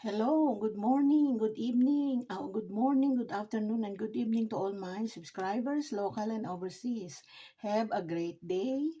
Hello, good morning, good evening, good morning, good afternoon, and good evening to all my subscribers, local and overseas. Have a great day,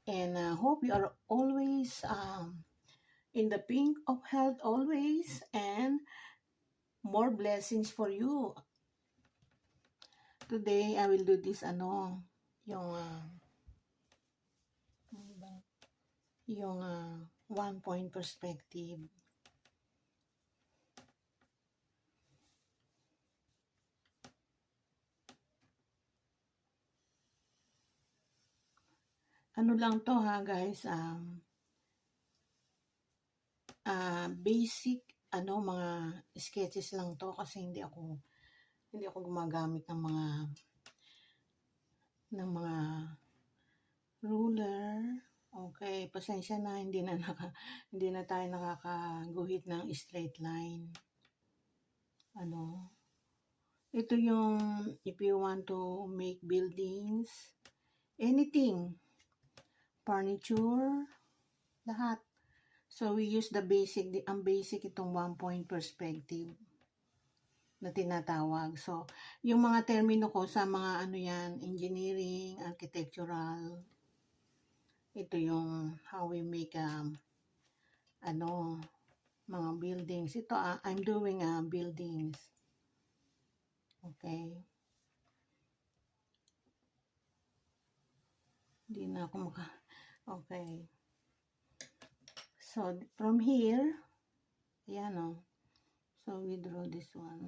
and hope you are always in the pink of health always, and more blessings for you. Today, I will do this, yung, ano ba? Yung 1 point perspective. Ano lang to ha, guys, basic mga sketches lang to kasi hindi ako gumagamit ng mga ruler. Okay, pasensya na hindi na tayo nakakaguhit ng straight line. Ito yung if you want to make buildings, anything, furniture, lahat. So we use ang basic itong 1 point perspective na tinatawag. So, yung mga termino ko sa mga engineering, architectural, ito yung how we make mga buildings. Ito, I'm doing buildings. Okay. Hindi na ako Okay. So, from here, ayan o. So, we draw this one.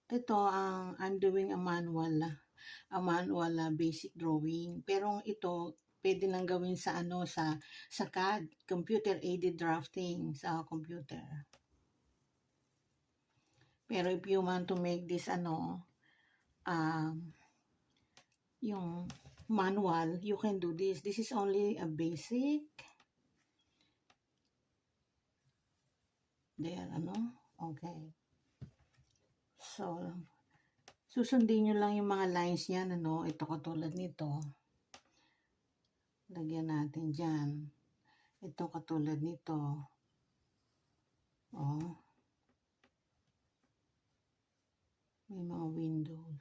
Ito, I'm doing a manual basic drawing. Pero ito, pwede nang gawin sa sa CAD, computer aided drafting sa computer. Pero if you want to make this yung manual, you can do this. This is only a basic. There, okay. So, susundin nyo lang yung mga lines niyan, ito katulad nito. Lagyan natin dyan. Ito katulad nito. Oh. May mga windows.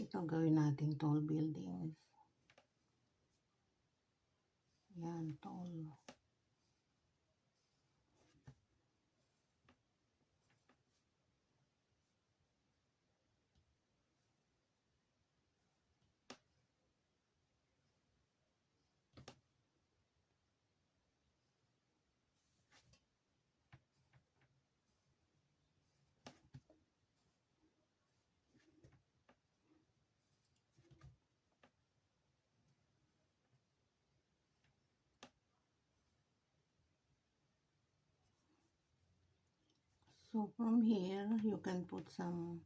Ito gawin natin tall buildings. Yan, tall. So, from here, you can put some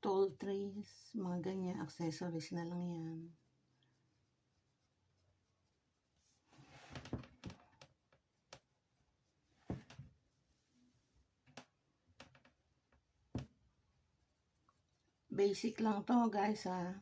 tall trees, mga ganyan, accessories na lang yan. Basic lang to, guys, ha.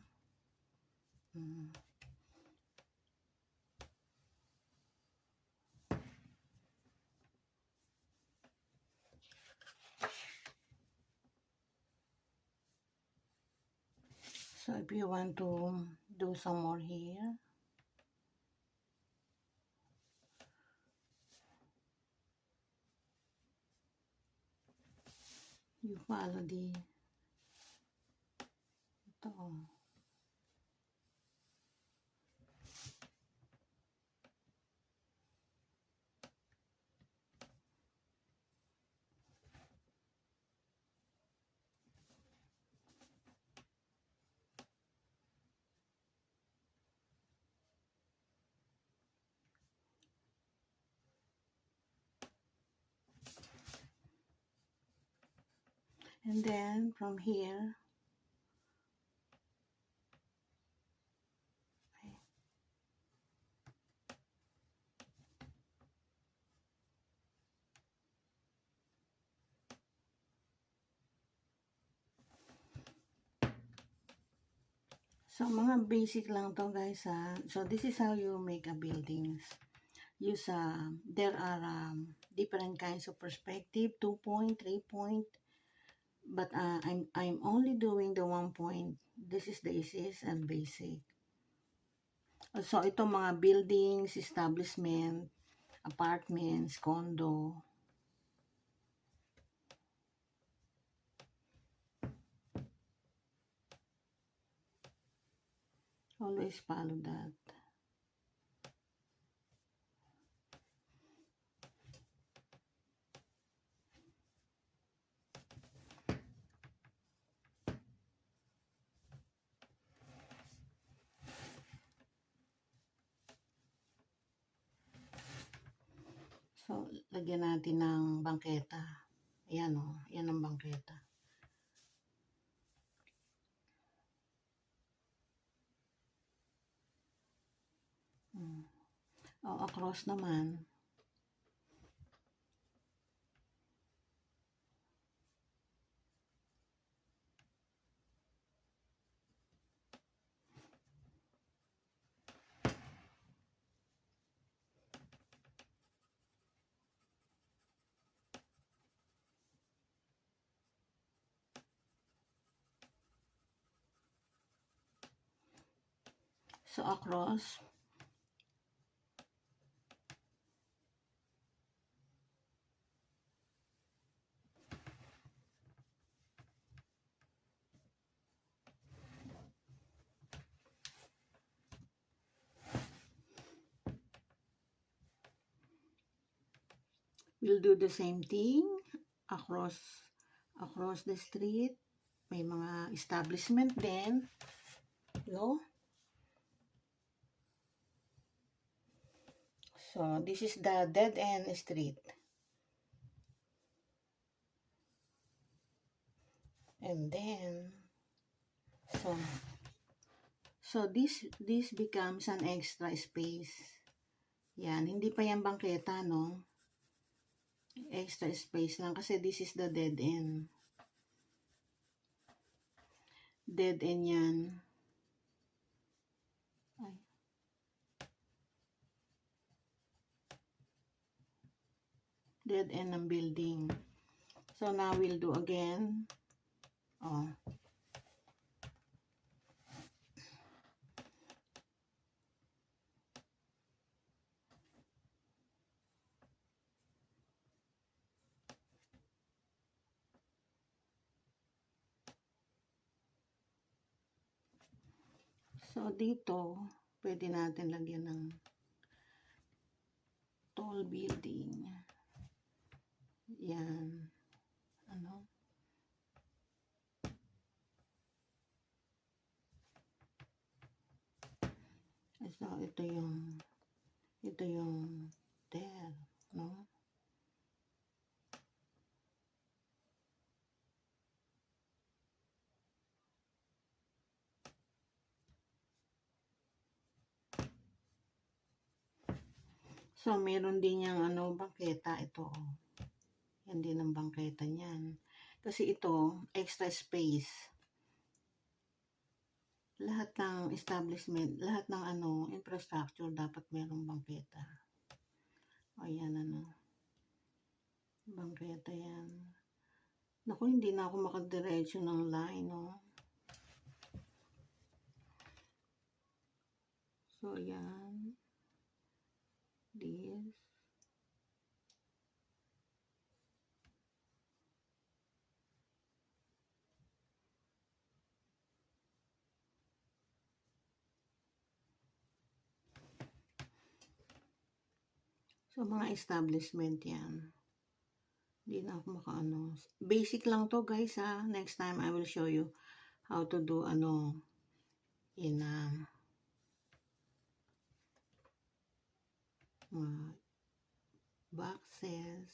So, if you want to do some more here, you follow ito. And then, from here, So, mga basic lang to guys ha. So, this is how you make a buildings. Use, there are different kinds of perspective, 2-point, 3-point. But I'm only doing the 1-point. This is the easiest and basic. So, ito mga buildings, establishment, apartments, condo. Always follow that. So, lagyan natin ng bangketa. Ayan o, yan ang bangketa. O, across naman. So, across. We'll do the same thing across the street. May mga establishment din. No? So, this is the dead end street. And then, so this becomes an extra space. Yan, hindi pa yan bangketa, no? Extra space lang kasi this is the dead end. Dead end yan. Ay. Dead end ng building. So, now we'll do again. Oh. So, dito, pwede natin lagyan ng tall building. Yan. Ano? So, ito yung there, no? So, meron din yung bangketa. Ito. Yan din ang bangketa niyan. Kasi ito, extra space. Lahat ng establishment, lahat ng infrastructure, dapat merong bangketa. O, yan bangketa yan. Naku, hindi na ako makadiretso ng line, no? So, yan. This. So, mga establishment yan. Hindi na ako makaano. Basic lang to guys ha. Next time I will show you how to do in boxes.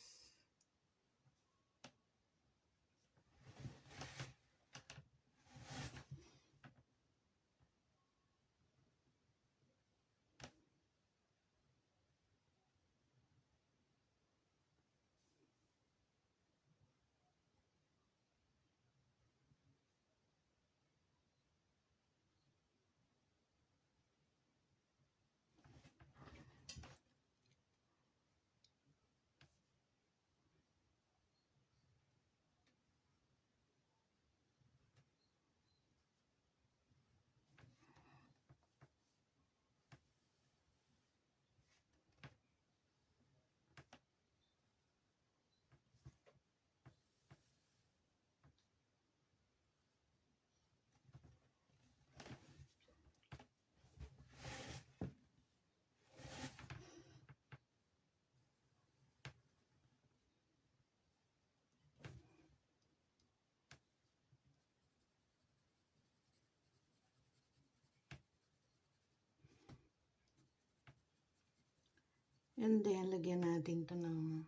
And then, lagyan natin to ng,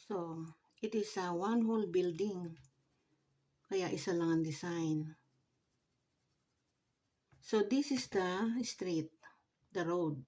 so, it is a one whole building. Kaya isa lang ang design. So, this is the street, the road.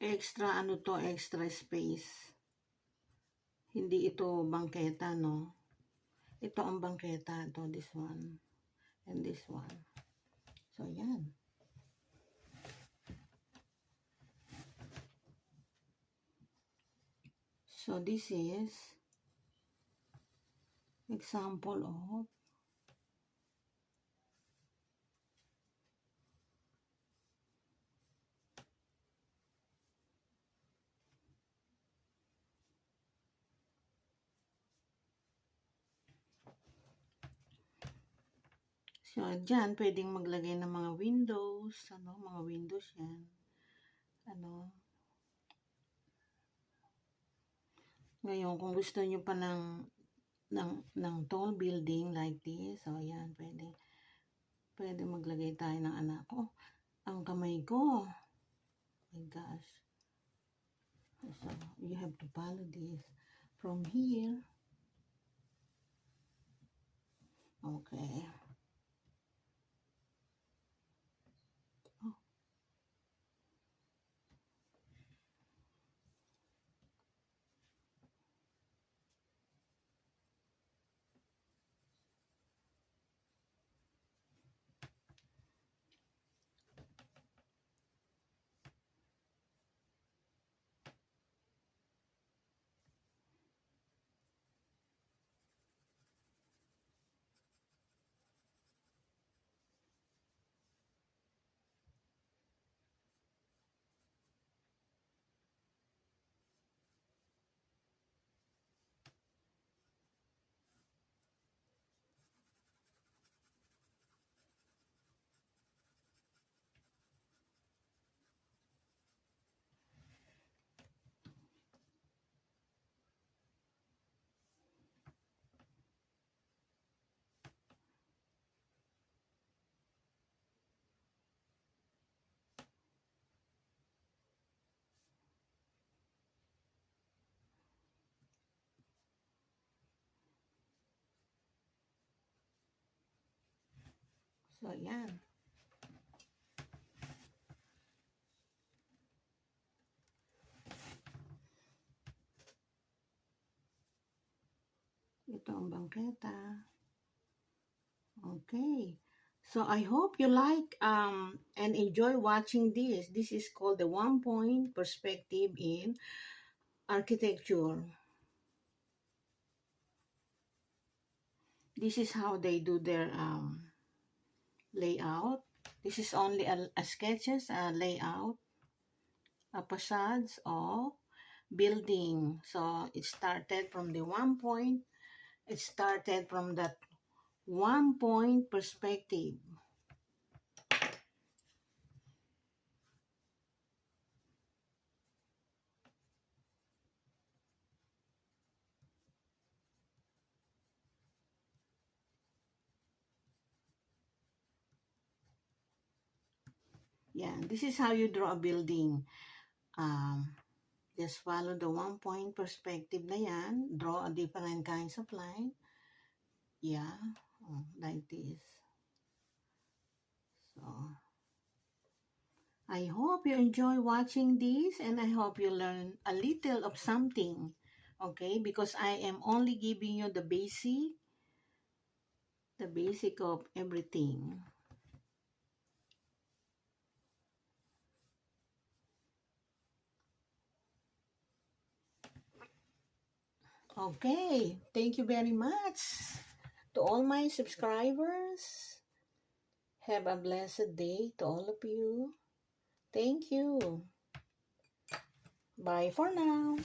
Extra, ano to, extra space. Hindi ito bangketa, no? Ito ang bangketa. Ito, this one. And this one. So, yan. So, this is example of so, dyan, pwedeng maglagay ng mga windows, ano, mga windows yan. Ano. Ngayon, kung gusto nyo pa ng tall building like this, so, yan, pwede maglagay tayo ng anak. Oh, ang kamay ko. My gosh. So, you have to follow this from here. Okay. So, yan. Ito ang bangketa. Okay. So, I hope you like and enjoy watching this. This is called the one-point perspective in architecture. This is how they do their layout. This is only a sketches, a layout, a facades of building. So, it started from the one point. It started from that one-point perspective. Yeah, this is how you draw a building. Just follow the one-point perspective na yan. Draw a different kinds of line. Yeah, like this. So, I hope you enjoy watching this and I hope you learn a little of something. Okay, because I am only giving you the basic the basic of everything. Okay, thank you very much to all my subscribers. Have a blessed day to all of you. Thank you. Bye for now.